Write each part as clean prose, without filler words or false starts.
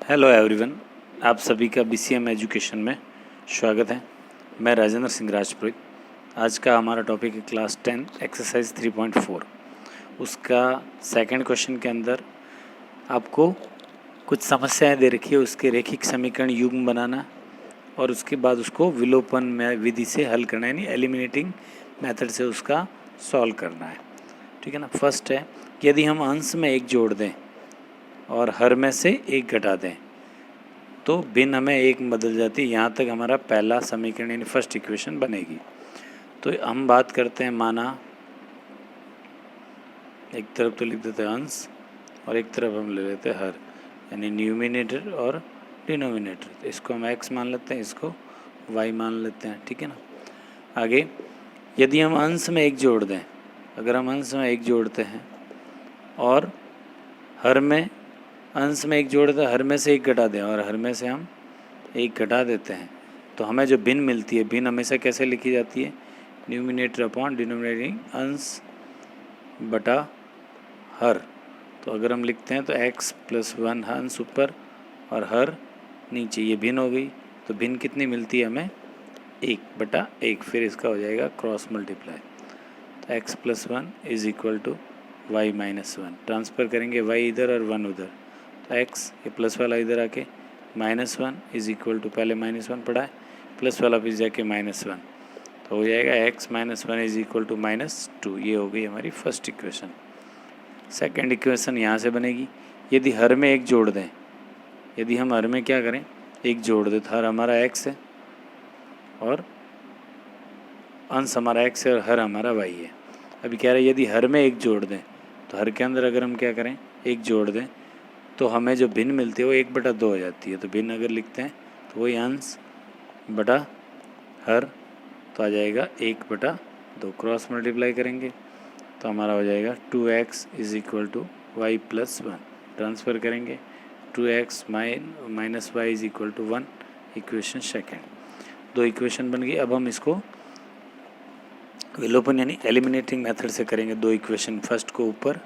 Hello everyone, आप सभी का BCM एजुकेशन में स्वागत है। मैं राजेंद्र सिंह राजपुरोहित। आज का हमारा टॉपिक है क्लास 10 एक्सरसाइज 3.4। उसका सेकंड क्वेश्चन के अंदर आपको कुछ समस्याएं दे रखी है, उसके रैखिक समीकरण युग्म बनाना और उसके बाद उसको विलोपन में विधि से हल करना, यानी एलिमिनेटिंग मेथड से उसका सॉल्व करना है। ठीक है ना। फर्स्ट है, यदि हम अंश में एक जोड़ दें और हर में से एक घटा दें तो भिन्न हमें एक बदल जाती है। यहाँ तक हमारा पहला समीकरण यानी फर्स्ट इक्वेशन बनेगी। तो हम बात करते हैं, माना एक तरफ तो लिख देते हैं अंश और एक तरफ हम ले लेते हैं हर, यानी न्यूमिनेटर और डिनोमिनेटर। इसको हम x मान लेते हैं, इसको y मान लेते हैं। ठीक है ना। आगे, यदि हम अंश में एक जोड़ दें, अगर हम अंश में एक जोड़ते हैं और हर में अंश में एक जोड़ दें, हर में से एक घटा दें और हर में से हम एक घटा देते हैं, तो हमें जो भिन्न मिलती है, भिन्न हमेशा कैसे लिखी जाती है? न्यूमिनेटर अपॉन डिनोमिनेटिंग अंश बटा हर। तो अगर हम लिखते हैं तो x + 1 अंश ऊपर और हर नीचे, ये भिन्न हो गई। तो भिन्न कितनी मिलती है हमें? 1/1। फिर इसका हो जाएगा क्रॉस मल्टीप्लाई। तो x + 1 = y - 1। ट्रांसफ़र करेंगे y इधर और 1 उधर, तो x ये प्लस वाला इधर आके -1 = पहले -1 पढ़ा है, प्लस वाला फिर जाके -1, तो हो जाएगा x - 1 = -2। ये हो गई हमारी फर्स्ट इक्वेशन। सेकंड इक्वेशन यहाँ से बनेगी, यदि हर में एक जोड़ दें, यदि हम हर में क्या करें, एक जोड़ दें, तो हर हमारा x है और अंश हमारा x है और हर हमारा y है। अभी कह रहे हैं यदि हर में एक जोड़ दें, तो हर के अंदर अगर हम क्या करें, एक जोड़ दें, तो हमें जो भिन्न मिलती है वो 1/2 हो जाती है। तो भिन्न अगर लिखते हैं तो वही अंश बटा हर, तो आ जाएगा 1/2। क्रॉस मल्टीप्लाई करेंगे तो हमारा हो जाएगा 2x = y + 1। ट्रांसफ़र करेंगे 2x - y = 1। Equation second. दो इक्वेशन बन गई। अब हम इसको विलोपन यानी एलिमिनेटिंग मेथड से करेंगे। दो इक्वेशन, फर्स्ट को ऊपर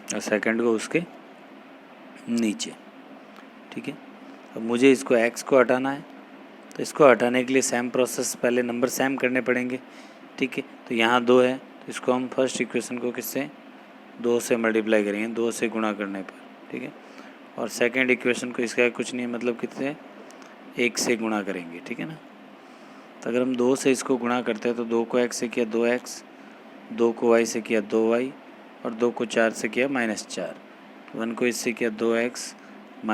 और सेकंड को उसके नीचे। ठीक है। अब मुझे इसको x को हटाना है, तो इसको हटाने के लिए सेम प्रोसेस, पहले नंबर सेम करने पड़ेंगे। ठीक है। तो यहाँ 2 है, तो इसको हम फर्स्ट इक्वेशन को किससे, 2 से मल्टीप्लाई करेंगे, 2 से गुणा करने पर। ठीक है। और सेकंड इक्वेशन को, इसका कुछ नहीं है, मतलब कितने, 1 से गुणा करेंगे। ठीक है ना। तो अगर हम 2 से इसको गुणा करते हैं तो 2 को x से किया 2x, 2 को y से किया 2y और 2 को 4 से किया -4, 1 को इससे किया 2x - y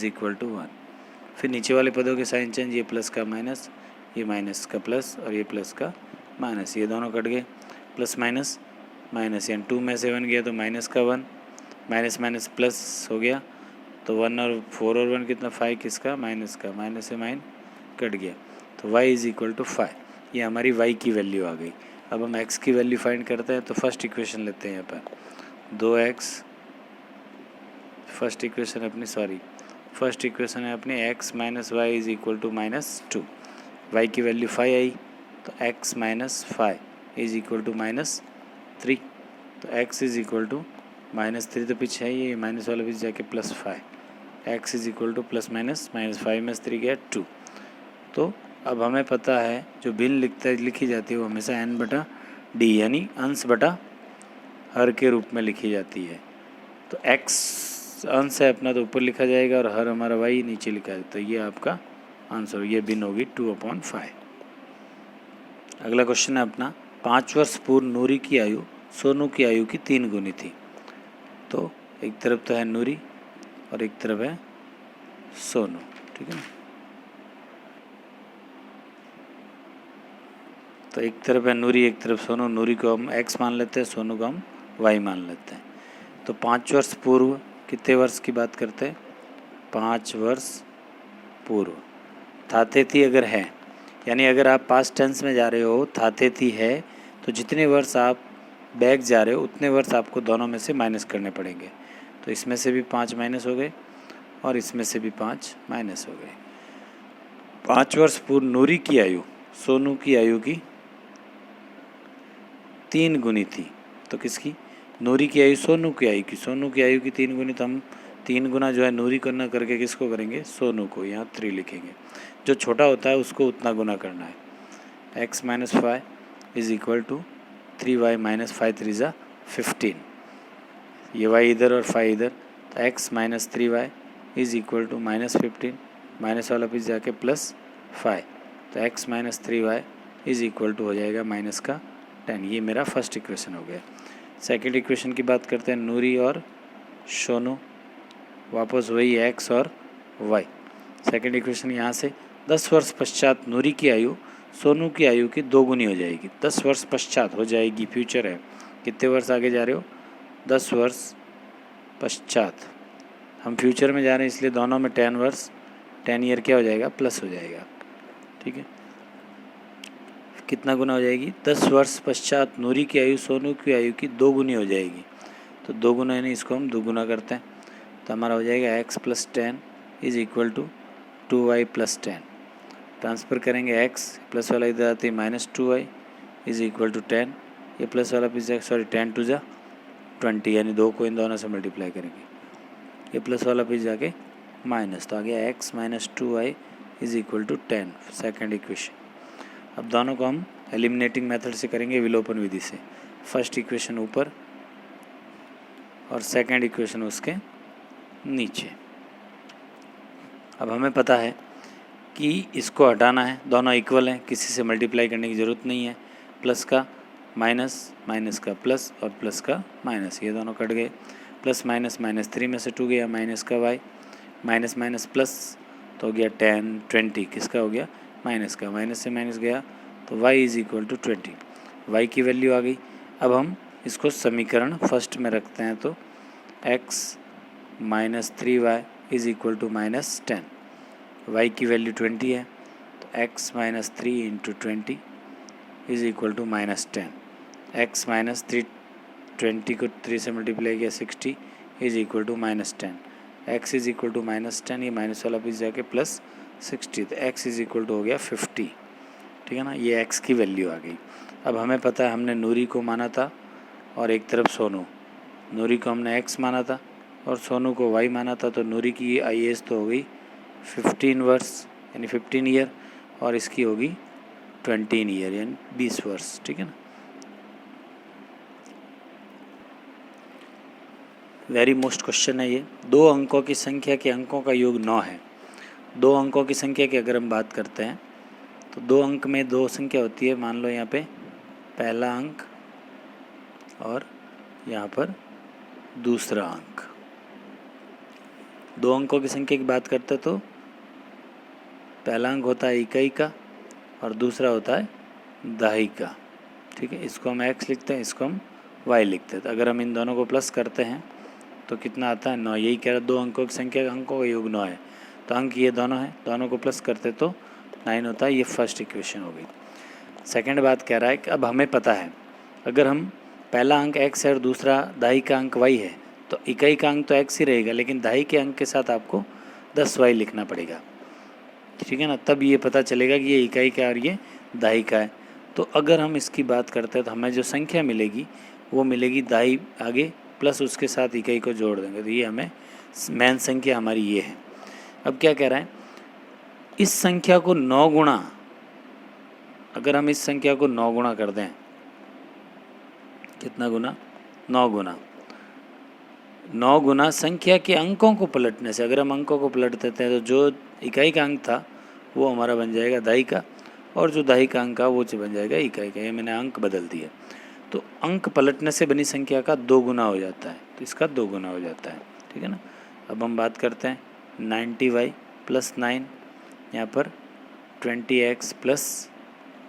= 1। फिर नीचे वाले पदों के साइन चेंज, ये प्लस का माइनस, ये माइनस का प्लस और ये प्लस का माइनस, ये दोनों कट गए। प्लस माइनस माइनस, यानी 2 में से 1 गया तो माइनस का 1, माइनस माइनस प्लस हो गया, तो 1 और 4 और 1 कितना, 5, किसका, माइनस का, माइनस से माइन कट गया, तो y = 5। ये हमारी y की वैल्यू आ गई। अब हम x की वैल्यू फाइंड करते हैं, तो फर्स्ट इक्वेशन लेते हैं यहाँ पर 2x, फर्स्ट इक्वेशन है अपनी x - y = -2। y की वैल्यू 5 आई, तो x - 5 = -3, तो x -3 तो पीछे है, ये माइनस वाला पीछे जाके +5, x = ±5 में 3 गया 2। तो अब हमें पता है जो भिन्न लिखी जाती है वो हमेशा n/d यानी अंश बटा हर के रूप में लिखी जाती है। तो x अंश है अपना, तो ऊपर लिखा जाएगा और हर हमारा y नीचे लिखा है। तो ये आपका आंसर, ये भिन्न होगी 2/5। अगला क्वेश्चन है अपना, 5 वर्ष पूर्व नूरी की आयु सोनू की आयु की 3 गुनी थी। तो एक तरफ तो है नूरी और एक तरफ है सोनू। ठीक है ना। तो एक तरफ है नूरी, एक तरफ सोनू। नूरी को हम x मान लेते हैं, सोनू को हम y मान लेते हैं। तो 5 वर्ष पूर्व, कितने वर्ष की बात करते हैं, 5 वर्ष पूर्व। थाथे थी अगर है, यानी अगर आप पास्ट टेंस में जा रहे हो, थाथे थी है, तो जितने वर्ष आप बैक जा रहे हो उतने वर्ष आपको दोनों में से माइनस करने पड़ेंगे। तो इसमें से भी 5 माइनस हो गए और इसमें से भी 5 माइनस हो गए। 5 वर्ष पूर्व नूरी की आयु सोनू की आयु की 3 गुनी थी। तो किसकी, नूरी की आयु सोनू की आयु की, सोनू की आयु की 3 गुनी, तो हम 3 गुना जो है नूरी को न करके किसको करेंगे, सोनू को, यहाँ 3 लिखेंगे। जो छोटा होता है उसको उतना गुना करना है। x minus 5 is equal to 3y minus 5 3 ज़ा 15, ये y इधर और 5 इधर, तो x minus 3y is equal to minus 15, minus वाला पीछे जाके प्लस 5, तो x minus 3y is equal to हो जाएगा माइनस का 10। ये मेरा फर्स्ट इक्वेशन हो गया। सेकंड इक्वेशन की बात करते हैं, नूरी और सोनू, वापस वही x और y। सेकंड इक्वेशन यहाँ से 10 वर्ष पश्चात नूरी की आयु सोनू की आयु की 2 गुनी हो जाएगी। 10 वर्ष पश्चात हो जाएगी, फ्यूचर है, कितने वर्ष आगे जा रहे हो, 10 वर्ष पश्चात, हम फ्यूचर में जा रहे हैं इसलिए दोनों में 10 वर्ष 10 ईयर क्या हो जाएगा, प्लस हो जाएगा। ठीक है, कितना गुना हो जाएगी, 10 वर्ष पश्चात नूरी की आयु सोनू की आयु की 2 गुनी हो जाएगी। तो 2 गुना यानी इसको हम 2 गुना करते हैं, तो हमारा हो जाएगा x plus 10 is equal to 2y plus 10। Transfer करेंगे x, प्लस वाला इधर आती है minus 2y is equal to 10, ये प्लस वाला पीछे सॉरी 10 टू जा 20, यानी 2 को इन दोनों से मल्टीप्लाई करेंगे, ये प्लस वाला पीछे जाके माइनस, तो आ गया x minus 2y is equal to 10, second equation. अब दोनों को हम एलिमिनेटिंग मेथड से करेंगे, विलोपन विधि से। फर्स्ट इक्वेशन ऊपर और सेकंड इक्वेशन उसके नीचे। अब हमें पता है कि इसको हटाना है, दोनों इक्वल हैं, किसी से मल्टीप्लाई करने की ज़रूरत नहीं है। प्लस का माइनस, माइनस का प्लस और प्लस का माइनस, ये दोनों कट गए। प्लस माइनस, माइनस 3 में से 2 गया, माइनस का y, माइनस माइनस प्लस तो हो गया 10 20, किसका हो गया, माइनस का, माइनस से माइनस गया तो y is equal to 20, y की वैल्यू आ गई। अब हम इसको समीकरण फर्स्ट में रखते हैं, तो x minus 3y is equal to minus 10, y की वैल्यू 20 है, तो x minus 3 into 20 is equal to minus 10, x minus 3 20 को 3 से मल्टीप्लाई किया 60 is equal to minus 10, x is equal to minus 10, ये माइनस वाला पीस जाके प्लस 60, तो x इज़ इक्वल टू हो गया 50। ठीक है ना, ये x की वैल्यू आ गई। अब हमें पता है हमने नूरी को माना था और एक तरफ सोनू, नूरी को हमने x माना था और सोनू को y माना था, तो नूरी की एज तो हो गई 15 वर्ष यानी 15 ईयर, और इसकी होगी 20 ईयर यानी 20 वर्ष। ठीक है ना, वेरी मोस्ट क्वेश्चन है ये। 2 अंकों की संख्या के अंकों का योग 9 है। 2 अंकों की संख्या की अगर हम बात करते हैं तो 2 अंक में 2 संख्या होती है, मान लो यहाँ पे पहला अंक और यहाँ पर दूसरा अंक। 2 अंकों की संख्या की बात करते तो पहला अंक होता है इकाई का और दूसरा होता है दहाई का। ठीक है, इसको हम x लिखते हैं, इसको हम y लिखते हैं। तो अगर हम इन दोनों को प्लस करते हैं तो कितना आता है, 9। यही कह रहा है 2 अंकों की संख्या, अंकों का योग 9 है, तो अंक ये दोनों हैं, दोनों को प्लस करते तो 9 होता है। ये फर्स्ट इक्वेशन हो गई। सेकंड बात कह रहा है कि अब हमें पता है अगर हम पहला अंक x है और दूसरा दहाई का अंक y है, तो इकाई का अंक तो x ही रहेगा, लेकिन दहाई के अंक के साथ आपको 10y लिखना पड़ेगा। ठीक है ना, तब ये पता चलेगा कि ये इकाई का और ये दहाई का है। तो अगर हम इसकी बात करते हैं तो हमें जो संख्या मिलेगी वो मिलेगी दहाई आगे प्लस उसके साथ इकाई को जोड़ देंगे, तो ये हमें मेन संख्या हमारी ये है। अब क्या कह रहा है, इस संख्या को 9 गुणा, अगर हम इस संख्या को 9 गुणा कर दें, कितना गुना, 9 गुना, 9 गुना संख्या के अंकों को पलटने से, अगर हम अंकों को पलट देते हैं तो जो इकाई का अंक था वो हमारा बन जाएगा दहाई का, और जो दहाई का अंक था वो बन जाएगा इकाई का। ये मैंने अंक बदल दिया, तो अंक पलटने से बनी संख्या का 2 गुना हो जाता है, तो इसका 2 गुना हो जाता है। ठीक है ना, अब हम बात करते हैं 90y प्लस 9, यहाँ पर 20x प्लस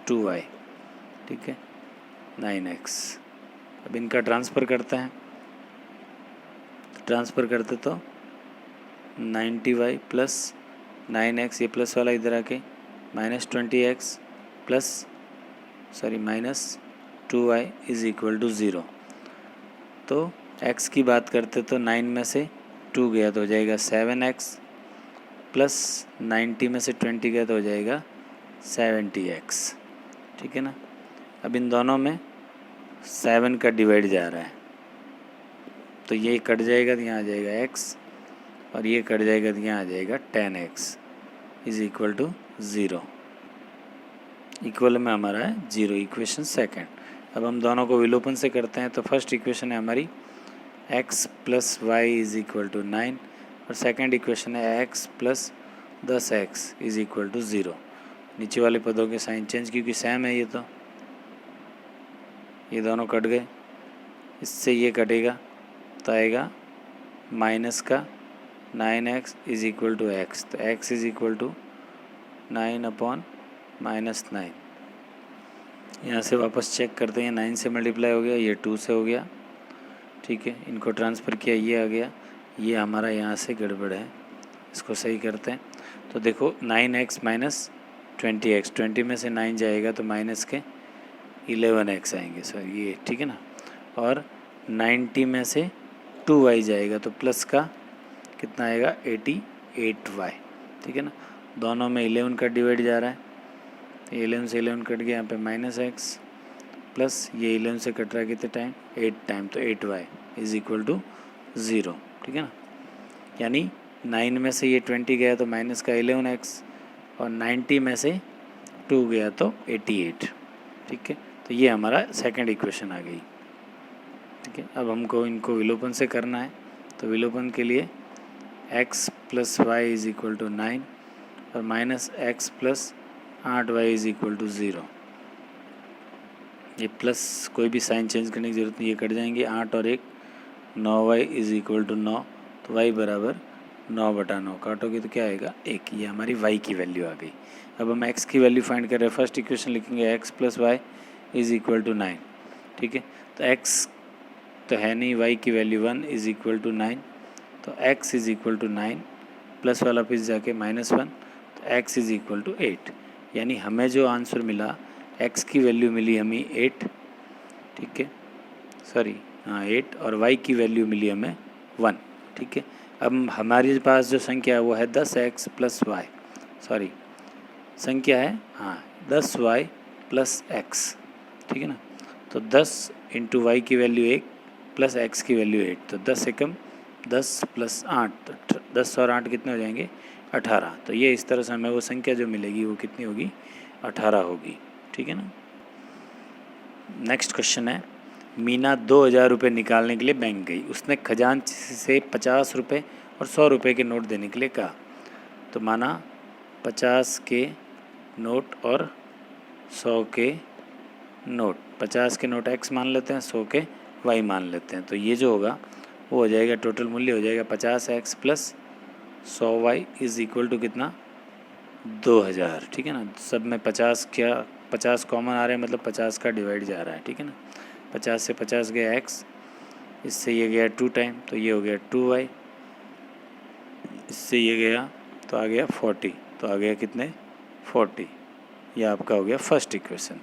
2y, ठीक है 9x। अब इनका ट्रांसफ़र करते हैं, ट्रांसफ़र करते तो 90y प्लस 9x, ये प्लस वाला इधर आके minus 20x plus sorry minus 2y is equal to 0। तो x की बात करते तो 9 में से 2 गया तो हो जाएगा 7x प्लस 90 में से 20 गया तो हो जाएगा 70x। ठीक है ना, अब इन दोनों में 7 का डिवाइड जा रहा है, तो ये कट जाएगा तो यहाँ आ जाएगा x, और ये कट जाएगा तो यहाँ आ जाएगा 10x is equal to 0। Equal में हमारा है 0, इक्वेशन सेकंड। अब हम दोनों को विलोपन से करते हैं, तो फर्स्ट इक्वेशन है हमारी x plus Y is equal to 9, और सेकंड इक्वेशन है x plus 10x is equal to 0। नीचे वाले पदों के साइन चेंज, क्योंकि सेम है ये, तो ये दोनों कट गए, इससे ये कटेगा तो आएगा माइनस का 9x is equal to x, तो x इज इक्वल टू 9/-9। यहाँ से वापस चेक करते हैं, 9 से मल्टीप्लाई हो गया, ये 2 से हो गया, ठीक है। इनको ट्रांसफ़र किया, ये आ गया, ये हमारा यहाँ से गड़बड़ है, इसको सही करते हैं। तो देखो 9x माइनस 20x, 20 में से 9 जाएगा तो माइनस के 11x आएंगे, सर ये ठीक है ना। और 90 में से 2y जाएगा तो प्लस का कितना आएगा 88y, ठीक है ना। दोनों में 11 का डिवाइड जा रहा है, 11 से 11 कट गया, यहाँ पे माइनस x प्लस ये 11 से कट रहा है कितने टाइम 8 टाइम, तो 8y इज इक्वल टू 0, ठीक है ना। यानी 9 में से ये 20 गया तो माइनस का 11x, और 90 में से 2 गया तो 88, ठीक है। तो ये हमारा सेकंड इक्वेशन आ गई, ठीक है। अब हमको इनको विलोपन से करना है, तो विलोपन के लिए x plus Y is equal to 9 और minus x plus 8y is equal to 0। ये प्लस कोई भी साइन चेंज करने की ज़रूरत नहीं, ये कट जाएंगे, 8 और 1 9y इज इक्वल टू 9, तो y बराबर 9/9 काटोगे तो क्या आएगा 1। ये हमारी y की वैल्यू आ गई। अब हम x की वैल्यू फाइंड कर रहे हैं, फर्स्ट इक्वेशन लिखेंगे x plus Y is equal to 9, ठीक है। तो x तो है नहीं, y की वैल्यू 1 इज इक्वल टू 9, तो x is equal to 9 plus वाला पीस जाके -1, तो x इज इक्वल टू 8। यानी हमें जो आंसर मिला, x की वैल्यू मिली हमें 8, ठीक है, सॉरी हाँ 8, और y की वैल्यू मिली हमें 1, ठीक है। अब हमारे पास जो संख्या है वो है 10x प्लस वाई, सॉरी संख्या है हाँ 10y प्लस x, ठीक है ना। तो 10 इंटू वाई की वैल्यू 1 प्लस x की वैल्यू 8, तो 10 एकम 10 प्लस 8, 10 और 8 कितने हो जाएंगे 18। तो ये इस तरह से हमें वो संख्या जो मिलेगी वो कितनी होगी 18 होगी, ठीक है ना। नेक्स्ट क्वेश्चन है, मीना 2000 रुपये निकालने के लिए बैंक गई, उसने खजांची से 50 रुपये और 100 रुपये के नोट देने के लिए कहा। तो माना 50 के नोट और 100 के नोट, 50 के नोट x मान लेते हैं, 100 के y मान लेते हैं। तो ये जो होगा वो हो जाएगा, टोटल मूल्य हो जाएगा 50x plus 100y is equal to कितना 2000, ठीक है ना। सब में 50 कॉमन आ रहे हैं, मतलब 50 का डिवाइड जा रहा है, ठीक है ना। 50 से 50 गया x, इससे ये गया 2 टाइम, तो ये हो गया 2y, इससे ये गया तो आ गया 40, तो आ गया कितने 40। ये आपका हो गया फर्स्ट इक्वेशन।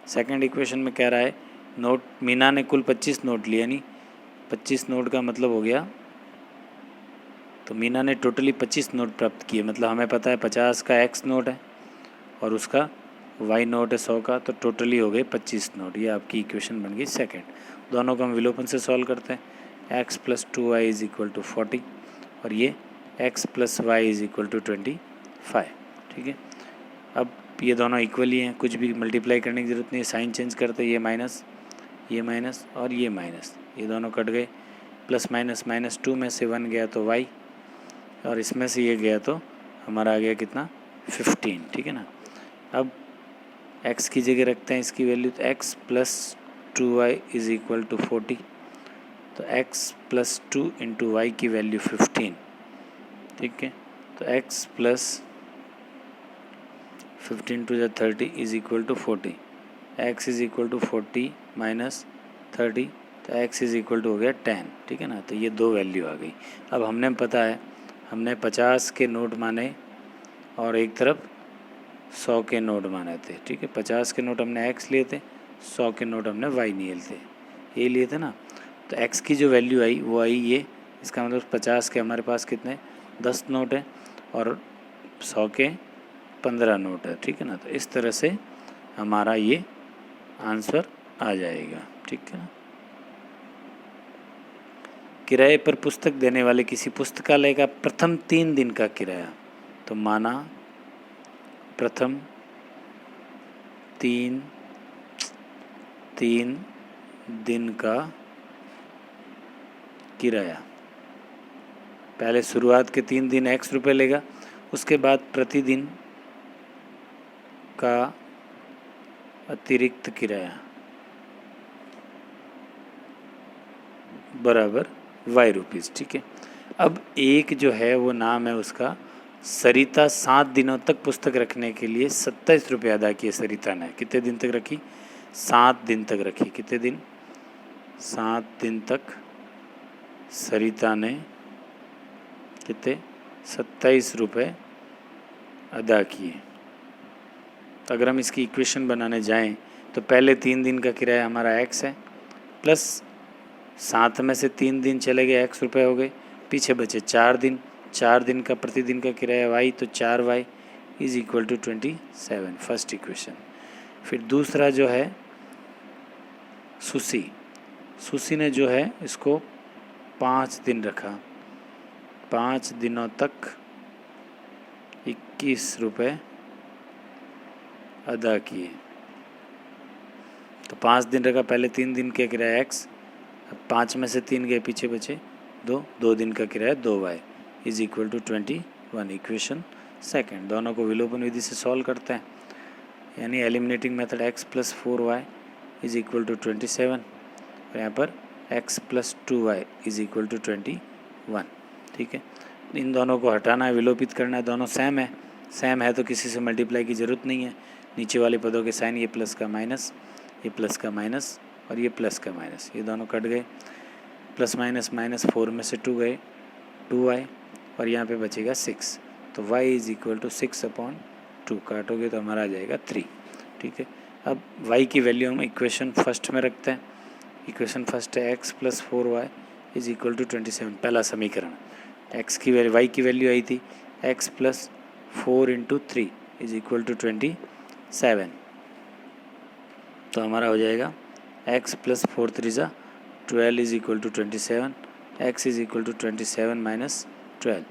सेकंड इक्वेशन में कह रहा है नोट, मीना ने कुल 25 नोट लिए, यानी 25 नोट का मतलब हो गया, तो मीना ने टोटली 25 नोट प्राप्त किए। मतलब हमें पता है 50 का x नोट है और उसका y नोट है 100 का, तो टोटली हो गए 25 नोट। ये आपकी इक्वेशन बन गई सेकंड। दोनों को हम विलोपन से सॉल्व करते हैं, x plus 2y is equal to 40 और ये x plus Y is equal to 25, ठीक है। अब ये दोनों इक्वली हैं, कुछ भी मल्टीप्लाई करने की ज़रूरत नहीं है, साइन चेंज करते, ये माइनस और ये माइनस, ये दोनों कट गए, प्लस माइनस 2 में से 1 गया तो y, और इसमें से ये गया तो हमारा आ गया कितना 15, ठीक है ना। अब x की जगह रखते हैं इसकी वैल्यू, तो x plus 2y is equal to 40, तो x प्लस 2 इंटू वाई की वैल्यू 15, ठीक है। तो x plus 15 two 30 is equal to 40, x is equal to 40 minus 30, तो x इज इक्वल टू हो गया 10, ठीक है ना। तो ये दो वैल्यू आ गई। अब हमने पता है, हमने 50 के नोट माने और एक तरफ 100 के नोट माने थे, ठीक है। 50 के नोट हमने x लिए थे, 100 के नोट हमने y लिए थे, ये लिए थे ना। तो x की जो वैल्यू आई वो आई ये, इसका मतलब 50 के हमारे पास कितने 10 नोट है और 100 के 15 नोट है, ठीक है ना। तो इस तरह से हमारा ये आंसर आ जाएगा, ठीक है ना। किराए पर पुस्तक देने वाले किसी पुस्तकालय का प्रथम 3 दिन का किराया, तो माना प्रथम 3 दिन का किराया, पहले शुरुआत के 3 दिन x रुपये लेगा, उसके बाद प्रतिदिन का अतिरिक्त किराया बराबर y रुपीज़। ठीक है, अब एक जो है वो नाम है उसका सरिता, 7 दिनों तक पुस्तक रखने के लिए 27 रुपये अदा किए सरिता ने। कितने दिन तक रखी? 7 दिन तक रखी। कितने दिन? 7 दिन तक सरिता ने कितने? 27 रुपये अदा किए। तो अगर हम इसकी इक्वेशन बनाने जाएं तो पहले 3 दिन का किराया हमारा x है, प्लस 7 में से 3 दिन चले गए, x रुपये हो गए, पीछे बचे 4 दिन, 4 दिन का प्रतिदिन का किराया y, तो 4y is equal to 27, first equation. फिर दूसरा जो है सुसी ने जो है इसको 5 दिन रखा, 5 दिनों तक 21 रुपये अदा किए। तो 5 दिन रखा, पहले 3 दिन का किराया x, अब 5 में से 3 गए, पीछे बचे 2 दिन का किराया 2y is equal to 21, equation second. दोनों को विलोपन विधि से सॉल्व करते हैं, यानी eliminating method x plus 4y is equal to 27, और यहाँ पर x plus 2y is equal to 21। ठीक है, इन दोनों को हटाना है, विलोपित करना है, दोनों सेम है तो किसी से मल्टीप्लाई की ज़रूरत नहीं है। नीचे वाले पदों के साइन, ये प्लस का माइनस, ये प्लस का माइनस और ये प्लस का माइनस, ये दोनों कट गए, प्लस माइनस माइनस 4 में से 2 गए, 2y, और यहाँ पे बचेगा 6, तो y इज इक्वल टू 6/2, काटोगे तो हमारा आ जाएगा 3। ठीक है, अब y की वैल्यू हम इक्वेशन फर्स्ट में रखते हैं। इक्वेशन फर्स्ट है x plus 4y is equal to 27, पहला समीकरण। y की वैल्यू आई थी x plus 4 into 3 is equal to 27, तो हमारा हो जाएगा x plus 4 3 12 is equal to 27, x is equal to 27 minus 12,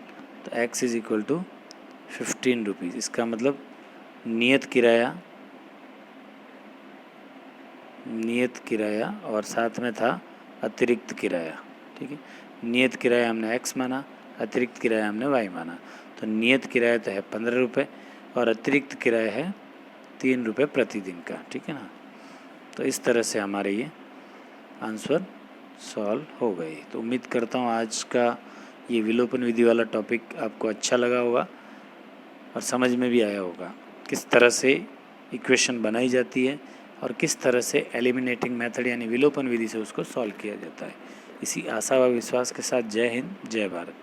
तो x is equal to 15 rupees. इसका मतलब नियत किराया और साथ में था अतिरिक्त किराया। ठीक है, नियत किराया हमने x माना, अतिरिक्त किराया हमने y माना, तो नियत किराया तो है 15 रुपये और अतिरिक्त किराया है 3 रुपये प्रतिदिन का। ठीक है ना, तो इस तरह से हमारे ये आंसर सॉल्व हो गए। तो उम्मीद करता हूँ आज का ये विलोपन विधि वाला टॉपिक आपको अच्छा लगा होगा और समझ में भी आया होगा, किस तरह से इक्वेशन बनाई जाती है और किस तरह से एलिमिनेटिंग मेथड यानी विलोपन विधि से उसको सॉल्व किया जाता है। इसी आशा व विश्वास के साथ जय हिंद, जय भारत।